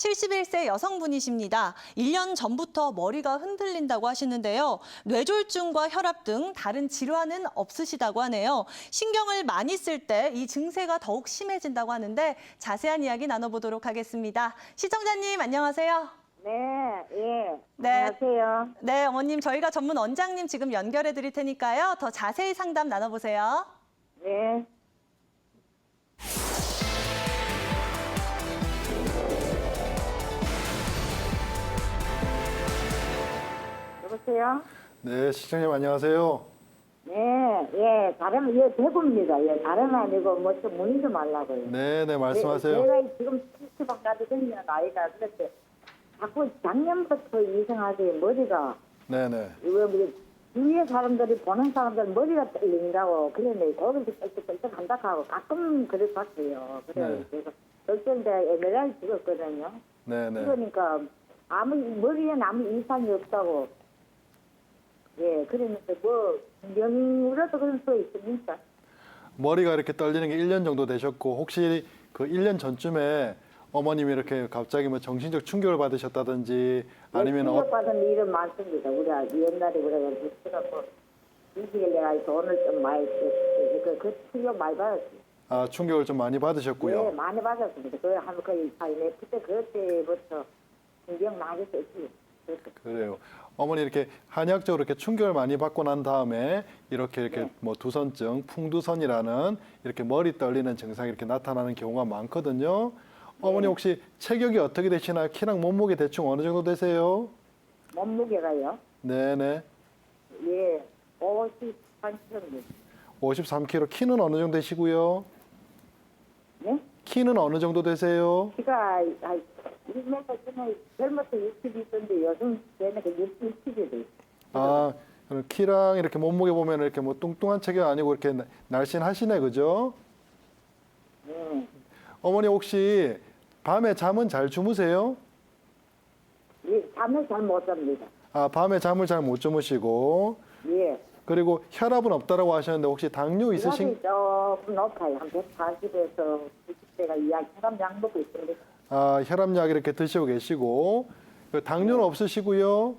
71세 여성분이십니다. 1년 전부터 머리가 흔들린다고 하시는데요. 뇌졸중과 혈압 등 다른 질환은 없으시다고 하네요. 신경을 많이 쓸 때 이 증세가 더욱 심해진다고 하는데 자세한 이야기 나눠보도록 하겠습니다. 시청자님 안녕하세요. 네, 예. 네. 안녕하세요. 네, 어머님 저희가 전문 원장님 지금 연결해 드릴 테니까요. 더 자세히 상담 나눠보세요. 네. 여보세요? 네, 시청자님 안녕하세요. 네, 예. 다른, 예, 대구입니다. 예, 다른 아니고, 뭐, 좀 문의 좀 하려고요. 네, 네, 말씀하세요. 제가 지금 70까지 되는 나이가 그렇게 자꾸 작년부터 이상하게 머리가, 네, 네. 이거 뭐, 주위의 사람들이 보는 사람들 머리가 떨린다고, 그러네. 거기서 쩔쩔쩔 한다고 하고 가끔 그래 봤어요. 그래, 네. 그래서 절대 MRI 찍었거든요. 네, 네. 그러니까 머리에는 아무 이상이 없다고. 예, 그러니까 뭐 명으로도 그런 수 있습니까? 머리가 이렇게 떨리는 게 1년 정도 되셨고 혹시 그 1년 전쯤에 어머님이 이렇게 갑자기 뭐 정신적 충격을 받으셨다든지 아니면 충격받은 일은 많습니다. 우리가 옛날에 우리가 그래갖고 이직을 내가 돈을 좀 많이 그 충격 많이 받았어요. 충격을 좀 많이 받으셨고요. 네, 많이 받았습니다. 한 거의 그때 그때부터 신경 많이 썼지. 그래요. 어머니 이렇게 한의학적으로 이렇게 충격을 많이 받고 난 다음에 이렇게 네. 뭐 두선증, 풍두선이라는 이렇게 머리 떨리는 증상이 이렇게 나타나는 경우가 많거든요. 어머니 혹시 체격이 어떻게 되시나요? 키랑 몸무게 대충 어느 정도 되세요? 몸무게가요? 네네. 예, 53kg. 53kg. 키는 어느 정도 되시고요? 네? 키는 어느 정도 되세요? 키가 1m 전에 젊었을 때 60이 있었는데 요즘 걔는 그 60이 돼. 그럼 키랑 이렇게 몸무게 보면 이렇게 뭐 뚱뚱한 체격 아니고 이렇게 날씬하시네, 그죠? 어머니 혹시 밤에 잠은 잘 주무세요? 예, 잠을 잘 못 잡니다. 밤에 잠을 잘 못 주무시고 예. 그리고 혈압은 없다라고 하셨는데 혹시 당뇨 있으신? 혈압이 조금 높아요. 한 140에서 90대가 이야 혈압약 먹고 있습니다. 혈압약 이렇게 드시고 계시고 그 당뇨는 없으시고요.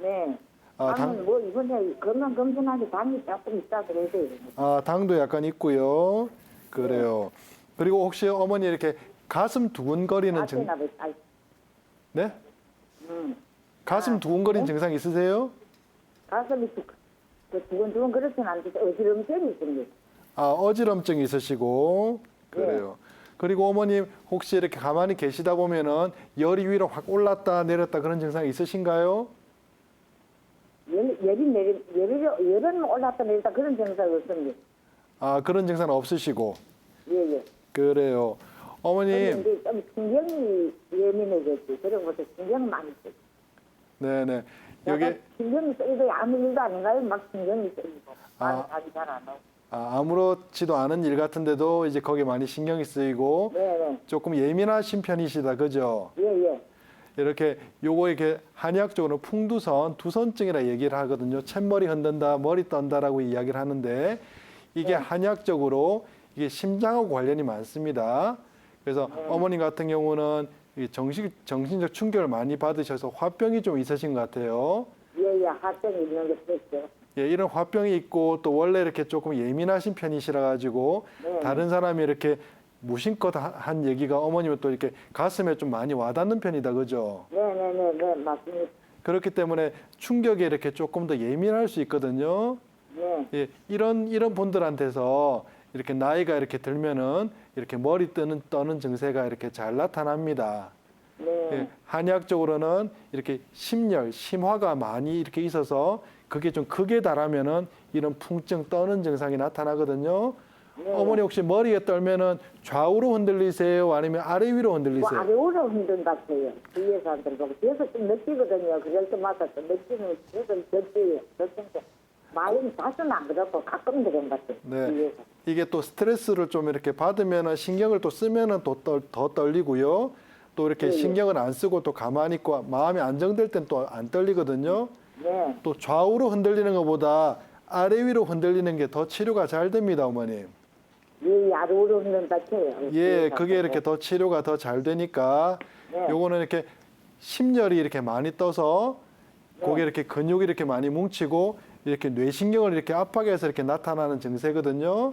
네. 당- 당은 뭐 이번에 건강 검진하니 당이 조금 있다 그래서 당도 약간 있고요. 그래요. 그리고 혹시 어머니 이렇게 가슴 두근거리는 증, 네? 가슴 두근거리는 증상 있으세요? 가슴이 두근두근 그렇진 않은데 어지럼증이 있습니다. 어지럼증이 있으시고 그래요. 그리고 어머님 혹시 이렇게 가만히 계시다 보면은 열이 위로 확 올랐다 내렸다 그런 증상이 있으신가요? 열은 올랐다 내렸다 그런 증상이 없습니다. 그런 증상은 없으시고 예, 예. 그래요. 어머님, 근데 좀 신경이 예민해졌지. 그런 것도 신경 많이 쓰고. 네네. 여기 신경이 쓰이도 아무 일도 아닌가요? 막 신경이 쓰이고. 말을 하기 잘 안 하고. 아무렇지도 않은 일 같은데도 이제 거기에 많이 신경이 쓰이고 네네. 조금 예민하신 편이시다, 그죠? 예, 예. 이렇게 요거 이렇게 한의학적으로 풍두선, 두선증이라 얘기를 하거든요. 챗머리 흔든다, 머리 떤다라고 이야기를 하는데 이게 한의학적으로 이게 심장하고 관련이 많습니다. 그래서 어머님 같은 경우는 이 정신적 충격을 많이 받으셔서 화병이 좀 있으신 것 같아요. 예, 예. 하병이 있는 게 있어요. 예, 이런 화병이 있고 또 원래 이렇게 조금 예민하신 편이시라 가지고 네. 다른 사람이 이렇게 무심껏 한 얘기가 어머님은 또 이렇게 가슴에 좀 많이 와닿는 편이다, 그죠? 네, 맞습니다. 그렇기 때문에 충격에 이렇게 조금 더 예민할 수 있거든요. 네. 예, 이런 분들한테서 이렇게 나이가 이렇게 들면은 이렇게 머리 떠는 증세가 이렇게 잘 나타납니다. 네. 예, 한의학적으로는 이렇게 심열, 심화가 많이 이렇게 있어서 그게 좀 극에 달하면은 이런 풍증 떠는 증상이 나타나거든요. 네. 어머니 혹시 머리에 떨면은 좌우로 흔들리세요? 아니면 아래 위로 뭐 흔들리세요? 아래오로 힘든 것 같아요. 뒤에 사람들 보고. 그래서 좀 느끼거든요. 그럴 때마다 좀 느끼는, 그래서 느끼요. 느끼는데 많이 자주는 안 그렇고 가끔 그런 것 같아요. 네. 뒤에서. 이게 또 스트레스를 좀 이렇게 받으면은 신경을 또 쓰면은 더 떨리고요. 또 이렇게 신경을 안 쓰고 또 가만히 있고 마음이 안정될 땐 또 안 떨리거든요. 네. 또 좌우로 흔들리는 것보다 아래 위로 흔들리는 게 더 치료가 잘 됩니다, 어머님. 예, 야루를 없는다 쳐요. 예, 그게 이렇게 더 치료가 더 잘 되니까 네. 요거는 이렇게 심열이 이렇게 많이 떠서 거기에 이렇게 근육이 이렇게 많이 뭉치고 이렇게 뇌신경을 이렇게 압박해서 이렇게 나타나는 증세거든요.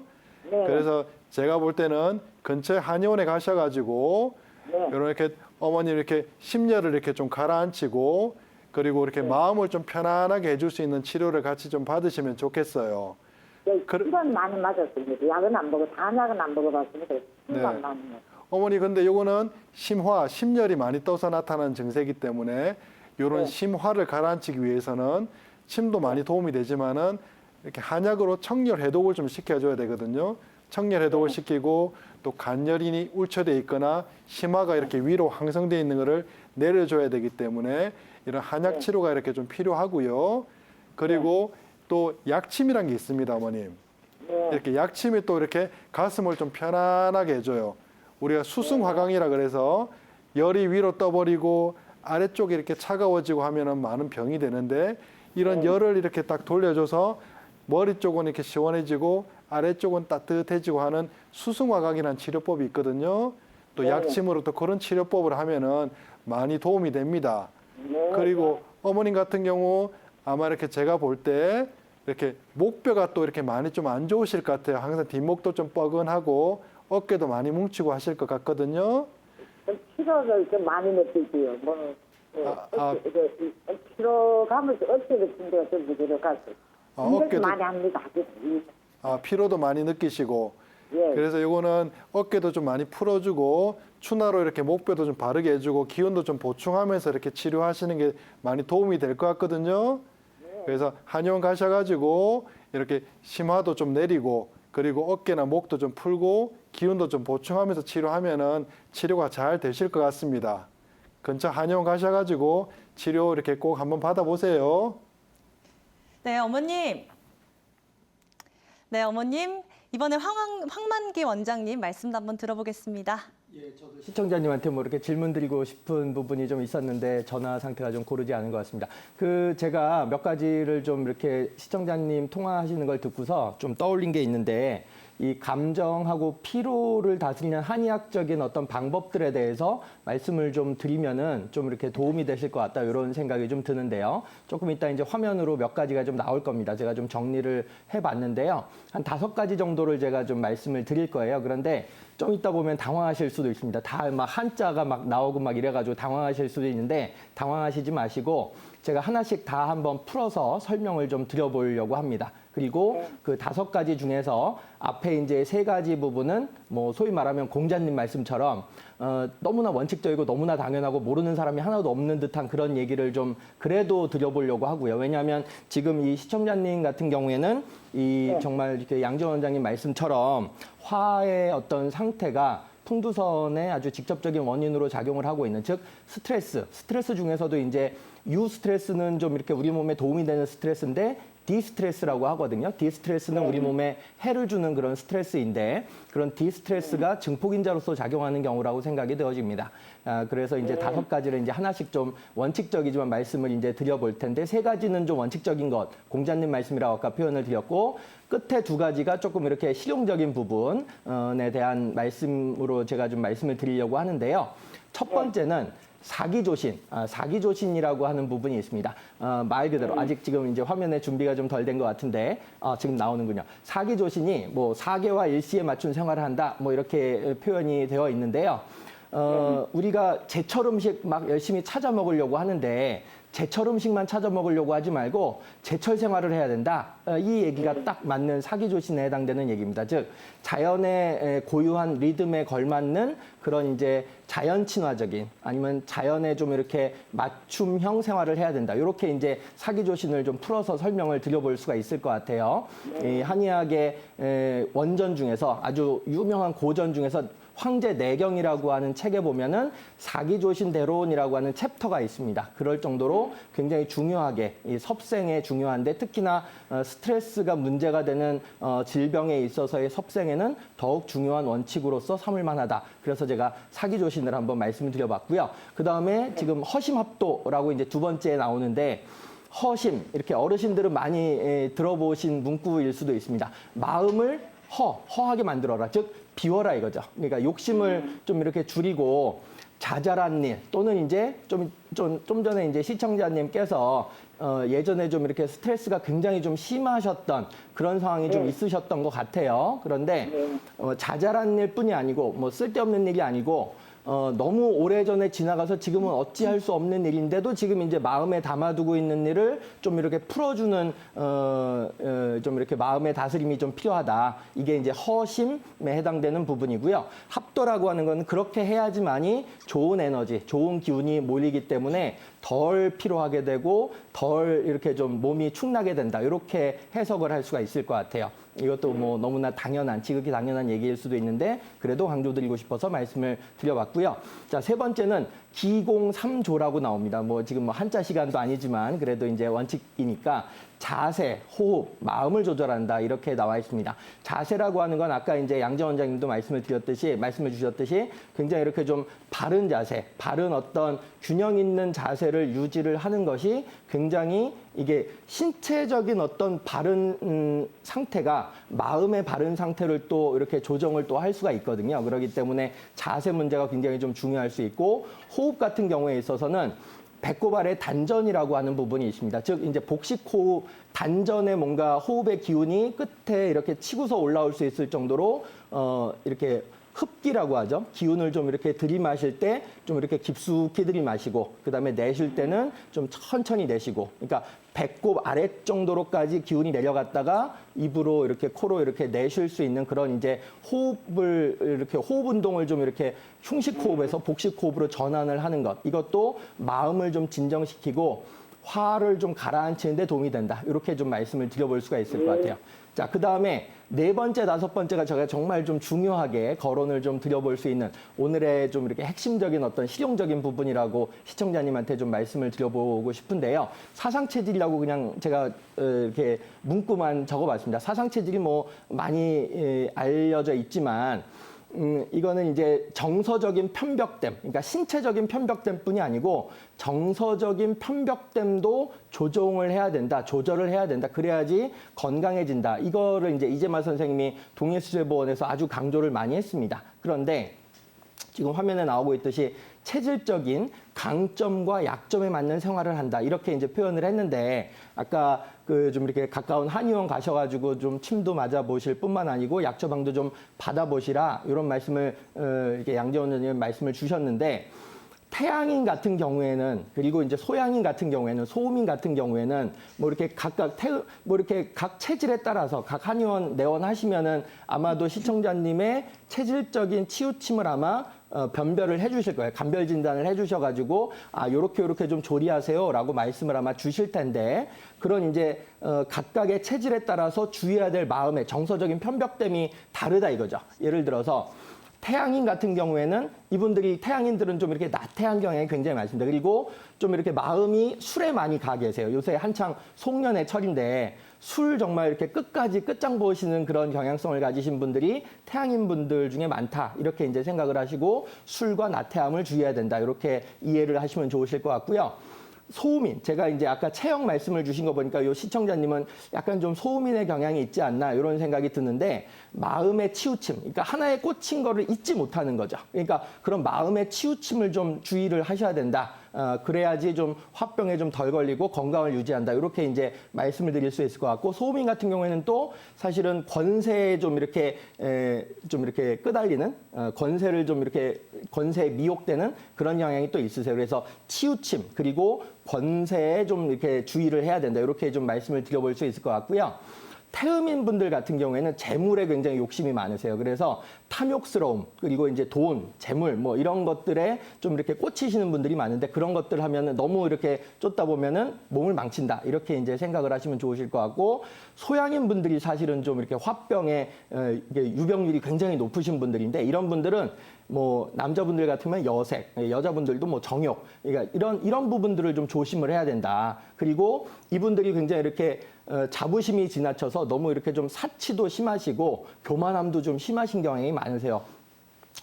네. 그래서 제가 볼 때는 근처에 한의원에 가셔가지고 네. 이렇게 어머니 이렇게 심열을 이렇게 좀 가라앉히고 그리고 이렇게 마음을 좀 편안하게 해줄 수 있는 치료를 같이 좀 받으시면 좋겠어요. 네, 시간 많이 맞았습니다. 약은 안 먹어, 단약은 안 먹어봤습니다. 시간 네. 많이 먹어. 어머니 근데 요거는 심화, 심열이 많이 떠서 나타나는 증세이기 때문에 요런 네. 심화를 가라앉히기 위해서는 침도 많이 도움이 되지만은 이렇게 한약으로 청열 해독을 좀 시켜줘야 되거든요. 청열 해독을 시키고 또 간열이 울처돼 있거나 심화가 이렇게 위로 항성돼 있는 거를 내려줘야 되기 때문에 이런 한약 치료가 이렇게 좀 필요하고요. 그리고 또 약침이란 게 있습니다, 어머님. 네. 이렇게 약침이 또 이렇게 가슴을 좀 편안하게 해줘요. 우리가 수승화강이라 그래서 열이 위로 떠버리고 아래쪽이 이렇게 차가워지고 하면은 많은 병이 되는데 이런 열을 이렇게 딱 돌려줘서 머리 쪽은 이렇게 시원해지고 아래쪽은 따뜻해지고 하는 수승화강이라는 치료법이 있거든요. 또 네. 약침으로 또 그런 치료법을 하면은 많이 도움이 됩니다. 네. 그리고 어머님 같은 경우 아마 이렇게 제가 볼 때 이렇게 목뼈가 또 이렇게 많이 좀 안 좋으실 것 같아요. 항상 뒷목도 좀 뻐근하고 어깨도 많이 뭉치고 하실 것 같거든요. 피로를 좀 많이 느끼고요. 뭐, 피로감을 어깨 같은 데가 좀 부족하고. 어깨도- 많이 합니다. 피로도 많이 느끼시고 예. 그래서 요거는 어깨도 좀 많이 풀어주고 추나로 이렇게 목뼈도 좀 바르게 해주고 기운도 좀 보충하면서 이렇게 치료하시는 게 많이 도움이 될 것 같거든요. 그래서 한의원 가셔가지고 이렇게 심화도 좀 내리고 그리고 어깨나 목도 좀 풀고 기운도 좀 보충하면서 치료하면은 치료가 잘 되실 것 같습니다. 근처 한의원 가셔가지고 치료 이렇게 꼭 한번 받아보세요. 네, 어머님. 네, 어머님. 이번에 황만기 원장님 말씀도 한번 들어보겠습니다. 예, 저도 시청자님한테 뭐 이렇게 질문 드리고 싶은 부분이 좀 있었는데 전화 상태가 좀 고르지 않은 것 같습니다. 제가 몇 가지를 좀 이렇게 시청자님 통화하시는 걸 듣고서 좀 떠올린 게 있는데 이 감정하고 피로를 다스리는 한의학적인 어떤 방법들에 대해서 말씀을 좀 드리면은 좀 이렇게 도움이 되실 것 같다 이런 생각이 좀 드는데요. 조금 이따 이제 화면으로 몇 가지가 좀 나올 겁니다. 제가 좀 정리를 해봤는데요. 한 5가지 정도를 제가 좀 말씀을 드릴 거예요. 그런데 좀 이따 보면 당황하실 수도 있습니다. 다 막 한자가 막 나오고 막 이래가지고 당황하실 수도 있는데 당황하시지 마시고 제가 하나씩 다 한번 풀어서 설명을 좀 드려보려고 합니다. 그리고 그 5가지 중에서 앞에 이제 3가지 부분은 뭐 소위 말하면 공자님 말씀처럼 너무나 원칙적이고 너무나 당연하고 모르는 사람이 하나도 없는 듯한 그런 얘기를 좀 그래도 드려보려고 하고요. 왜냐하면 지금 이 시청자님 같은 경우에는 정말 이렇게 양지원 원장님 말씀처럼 화의 어떤 상태가 풍두선의 아주 직접적인 원인으로 작용을 하고 있는, 즉 스트레스 중에서도 이제 유스트레스는 좀 이렇게 우리 몸에 도움이 되는 스트레스인데 디스트레스라고 하거든요. 디스트레스는 우리 몸에 해를 주는 그런 스트레스인데 그런 디스트레스가 증폭인자로서 작용하는 경우라고 생각이 되어집니다. 그래서 이제 5가지를 이제 하나씩 좀 원칙적이지만 말씀을 이제 드려볼 텐데 3가지는 좀 원칙적인 것, 공자님 말씀이라고 아까 표현을 드렸고 끝에 2가지가 조금 이렇게 실용적인 부분에 대한 말씀으로 제가 좀 말씀을 드리려고 하는데요. 첫 번째는 사기조신이라고 하는 부분이 있습니다. 말 그대로 아직 지금 이제 화면에 준비가 좀 덜 된 것 같은데 지금 나오는군요. 사기조신이 뭐 사계와 일시에 맞춘 생활을 한다 뭐 이렇게 표현이 되어 있는데요. 우리가 제철 음식 막 열심히 찾아 먹으려고 하는데 제철 음식만 찾아 먹으려고 하지 말고 제철 생활을 해야 된다. 이 얘기가 딱 맞는 사기조신에 해당되는 얘기입니다. 즉 자연의 고유한 리듬에 걸맞는 그런 이제 자연 친화적인 아니면 자연에 좀 이렇게 맞춤형 생활을 해야 된다. 이렇게 이제 사기조신을 좀 풀어서 설명을 드려볼 수가 있을 것 같아요. 이 한의학의 원전 중에서 아주 유명한 고전 중에서 황제 내경이라고 하는 책에 보면은 사기조신대론이라고 하는 챕터가 있습니다. 그럴 정도로 굉장히 중요하게 이 섭생에 중요한데 특히나 스트레스가 문제가 되는 질병에 있어서의 섭생에는 더욱 중요한 원칙으로서 삼을 만하다. 그래서 제가 사기조신을 한번 말씀을 드려봤고요. 그 다음에 지금 허심합도라고 이제 2번째에 나오는데 허심, 이렇게 어르신들은 많이 들어보신 문구일 수도 있습니다. 마음을 허하게 만들어라. 즉 비워라 이거죠. 그러니까 욕심을 좀 이렇게 줄이고 자잘한 일 또는 이제 좀 전에 이제 시청자님께서 예전에 좀 이렇게 스트레스가 굉장히 좀 심하셨던 그런 상황이 좀 있으셨던 것 같아요. 그런데 자잘한 일뿐이 아니고 뭐 쓸데없는 일이 아니고 너무 오래전에 지나가서 지금은 어찌할 수 없는 일인데도 지금 이제 마음에 담아두고 있는 일을 좀 이렇게 풀어주는 좀 이렇게 마음의 다스림이 좀 필요하다. 이게 이제 허심에 해당되는 부분이고요. 합도라고 하는 건 그렇게 해야지만이 좋은 에너지, 좋은 기운이 몰리기 때문에 덜 피로하게 되고 덜 이렇게 좀 몸이 축나게 된다. 이렇게 해석을 할 수가 있을 것 같아요. 이것도 뭐 너무나 당연한, 지극히 당연한 얘기일 수도 있는데 그래도 강조드리고 싶어서 말씀을 드려봤고요. 자, 세 번째는 기공삼조라고 나옵니다. 뭐 지금 뭐 한자 시간도 아니지만 그래도 이제 원칙이니까 자세, 호흡, 마음을 조절한다 이렇게 나와 있습니다. 자세라고 하는 건 아까 이제 양재 원장님도 말씀을 주셨듯이 굉장히 이렇게 좀 바른 자세, 바른 어떤 균형 있는 자세를 유지를 하는 것이 굉장히 이게 신체적인 어떤 바른 상태가 마음의 바른 상태를 또 이렇게 조정을 또 할 수가 있거든요. 그렇기 때문에 자세 문제가 굉장히 좀 중요할 수 있고 호흡 같은 경우에 있어서는 배꼽 아래 단전이라고 하는 부분이 있습니다. 즉 이제 복식 호흡 단전에 뭔가 호흡의 기운이 끝에 이렇게 치고서 올라올 수 있을 정도로 이렇게 흡기라고 하죠. 기운을 좀 이렇게 들이마실 때 좀 이렇게 깊숙이 들이마시고 그다음에 내쉴 때는 좀 천천히 내쉬고 그러니까 배꼽 아래 정도로까지 기운이 내려갔다가 입으로 이렇게 코로 이렇게 내쉴 수 있는 그런 이제 호흡을 이렇게 호흡 운동을 좀 이렇게 흉식 호흡에서 복식 호흡으로 전환을 하는 것. 이것도 마음을 좀 진정시키고 화를 좀 가라앉히는 데 도움이 된다. 이렇게 좀 말씀을 드려볼 수가 있을 것 같아요. 자, 그다음에 네 번째, 다섯 번째가 제가 정말 좀 중요하게 거론을 좀 드려볼 수 있는 오늘의 좀 이렇게 핵심적인 어떤 실용적인 부분이라고 시청자님한테 좀 말씀을 드려보고 싶은데요. 사상체질이라고 그냥 제가 이렇게 문구만 적어봤습니다. 사상체질이 뭐 많이 알려져 있지만 이거는 이제 정서적인 편벽됨, 그러니까 신체적인 편벽됨뿐이 아니고 정서적인 편벽됨도 조정을 해야 된다, 조절을 해야 된다. 그래야지 건강해진다. 이거를 이제 이재마 선생님이 동해수제보원에서 아주 강조를 많이 했습니다. 그런데 지금 화면에 나오고 있듯이 체질적인 강점과 약점에 맞는 생활을 한다. 이렇게 이제 표현을 했는데 아까 그 좀 이렇게 가까운 한의원 가셔가지고 좀 침도 맞아 보실 뿐만 아니고 약 처방도 좀 받아보시라. 이런 말씀을 이렇게 양재원 원장님 말씀을 주셨는데 태양인 같은 경우에는 그리고 이제 소양인 같은 경우에는 소음인 같은 경우에는 뭐 이렇게 각각 뭐 이렇게 각 체질에 따라서 각 한의원 내원하시면은 아마도 시청자님의 체질적인 치우침을 아마 변별을 해주실 거예요. 감별 진단을 해주셔가지고 요렇게 좀 조리하세요라고 말씀을 아마 주실 텐데 그런 이제 각각의 체질에 따라서 주의해야 될 마음의 정서적인 편벽됨이 다르다 이거죠. 예를 들어서 태양인 같은 경우에는 이분들이 태양인들은 좀 이렇게 나태한 경향이 굉장히 많습니다. 그리고 좀 이렇게 마음이 술에 많이 가 계세요. 요새 한창 송년의 철인데 술 정말 이렇게 끝까지 끝장 보시는 그런 경향성을 가지신 분들이 태양인 분들 중에 많다. 이렇게 이제 생각을 하시고 술과 나태함을 주의해야 된다. 이렇게 이해를 하시면 좋으실 것 같고요. 소음인, 제가 이제 아까 체형 말씀을 주신 거 보니까 요 시청자님은 약간 좀 소음인의 경향이 있지 않나 이런 생각이 드는데 마음의 치우침, 그러니까 하나에 꽂힌 거를 잊지 못하는 거죠. 그러니까 그런 마음의 치우침을 좀 주의를 하셔야 된다. 그래야지 좀 화병에 좀 덜 걸리고 건강을 유지한다. 이렇게 이제 말씀을 드릴 수 있을 것 같고 소음인 같은 경우에는 또 사실은 권세에 좀 이렇게 끄달리는 권세를 좀 이렇게 권세에 미혹되는 그런 영향이 또 있으세요. 그래서 치우침 그리고 권세에 좀 이렇게 주의를 해야 된다. 이렇게 좀 말씀을 드려볼 수 있을 것 같고요. 태음인 분들 같은 경우에는 재물에 굉장히 욕심이 많으세요. 그래서 탐욕스러움, 그리고 이제 돈, 재물, 뭐 이런 것들에 좀 이렇게 꽂히시는 분들이 많은데 그런 것들 하면은 너무 이렇게 쫓다 보면은 몸을 망친다. 이렇게 이제 생각을 하시면 좋으실 것 같고 소양인 분들이 사실은 좀 이렇게 화병에 유병률이 굉장히 높으신 분들인데 이런 분들은 뭐 남자분들 같으면 여색, 여자분들도 뭐 정욕, 그러니까 이런 부분들을 좀 조심을 해야 된다. 그리고 이분들이 굉장히 이렇게 자부심이 지나쳐서 너무 이렇게 좀 사치도 심하시고 교만함도 좀 심하신 경향이 많으세요.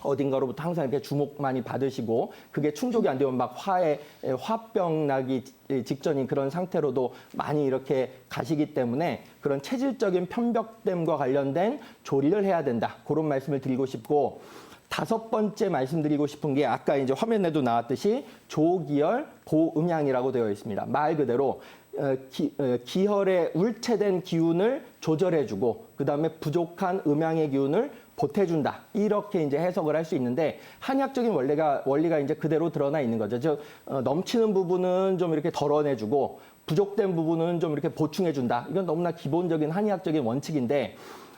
어딘가로부터 항상 이렇게 주목 많이 받으시고 그게 충족이 안 되면 막 화병 나기 직전인 그런 상태로도 많이 이렇게 가시기 때문에 그런 체질적인 편벽됨과 관련된 조리를 해야 된다. 그런 말씀을 드리고 싶고, 다섯 번째 말씀드리고 싶은 게 아까 이제 화면에도 나왔듯이 조기열 보음양이라고 되어 있습니다. 말 그대로 기혈의 울체된 기운을 조절해주고 그다음에 부족한 음양의 기운을 보태준다. 이렇게 이제 해석을 할 수 있는데 한의학적인 원리가 이제 그대로 드러나 있는 거죠. 즉 넘치는 부분은 좀 이렇게 덜어내주고 부족된 부분은 좀 이렇게 보충해준다. 이건 너무나 기본적인 한의학적인 원칙인데,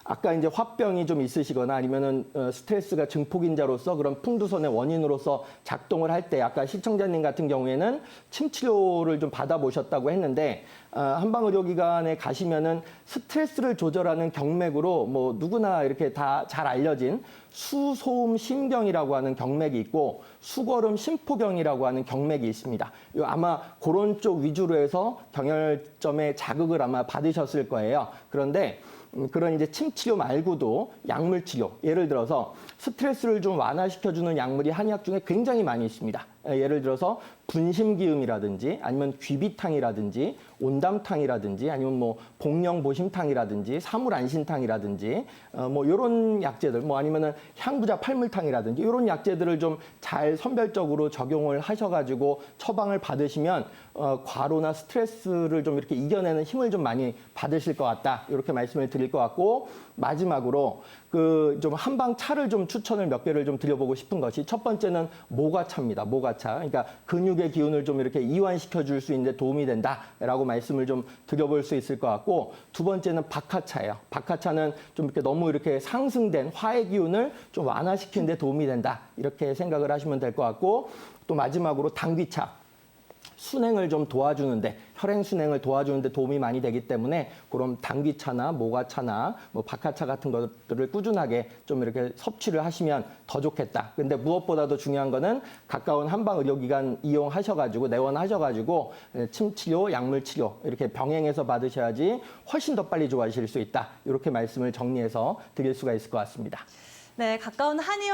아까 이제 화병이 좀 있으시거나 아니면은 스트레스가 증폭인자로서 그런 풍두선의 원인으로서 작동을 할 때, 아까 시청자님 같은 경우에는 침 치료를 좀 받아보셨다고 했는데, 한방의료기관에 가시면은 스트레스를 조절하는 경맥으로 뭐 누구나 이렇게 다 잘 알려진 수소음 심경이라고 하는 경맥이 있고 수거름 심포경이라고 하는 경맥이 있습니다. 아마 그런 쪽 위주로 해서 경혈점에 자극을 아마 받으셨을 거예요. 그런데 그런 이제 침 치료 말고도 약물 치료, 예를 들어서 스트레스를 좀 완화시켜주는 약물이 한의학 중에 굉장히 많이 있습니다. 예를 들어서 분심기음이라든지 아니면 귀비탕이라든지 온담탕이라든지 아니면 뭐 복령보심탕이라든지 사물안신탕이라든지 뭐 이런 약재들, 뭐 아니면은 향부자 팔물탕이라든지 이런 약재들을 좀 잘 선별적으로 적용을 하셔가지고 처방을 받으시면 과로나 스트레스를 좀 이렇게 이겨내는 힘을 좀 많이 받으실 것 같다. 이렇게 말씀을 드릴 것 같고, 마지막으로 그 좀 한방 차를 좀 추천을 몇 개를 좀 드려보고 싶은 것이, 첫 번째는 모과차입니다. 모과차. 그러니까 근육의 기운을 좀 이렇게 이완시켜 줄 수 있는 데 도움이 된다라고 말씀을 좀 드려볼 수 있을 것 같고, 두 번째는 박하차예요. 박하차는 좀 이렇게 너무 이렇게 상승된 화의 기운을 좀 완화시키는 데 도움이 된다. 이렇게 생각을 하시면 될 것 같고, 또 마지막으로 당귀차. 순행을 좀 도와주는데, 혈행 순행을 도와주는데 도움이 많이 되기 때문에 그런 당귀차나 모과차나 뭐 박하차 같은 것들을 꾸준하게 좀 이렇게 섭취를 하시면 더 좋겠다. 근데 무엇보다도 중요한 거는 가까운 한방 의료기관 이용하셔가지고 내원하셔가지고 침 치료, 약물 치료 이렇게 병행해서 받으셔야지 훨씬 더 빨리 좋아지실 수 있다. 이렇게 말씀을 정리해서 드릴 수가 있을 것 같습니다. 네, 가까운 한의원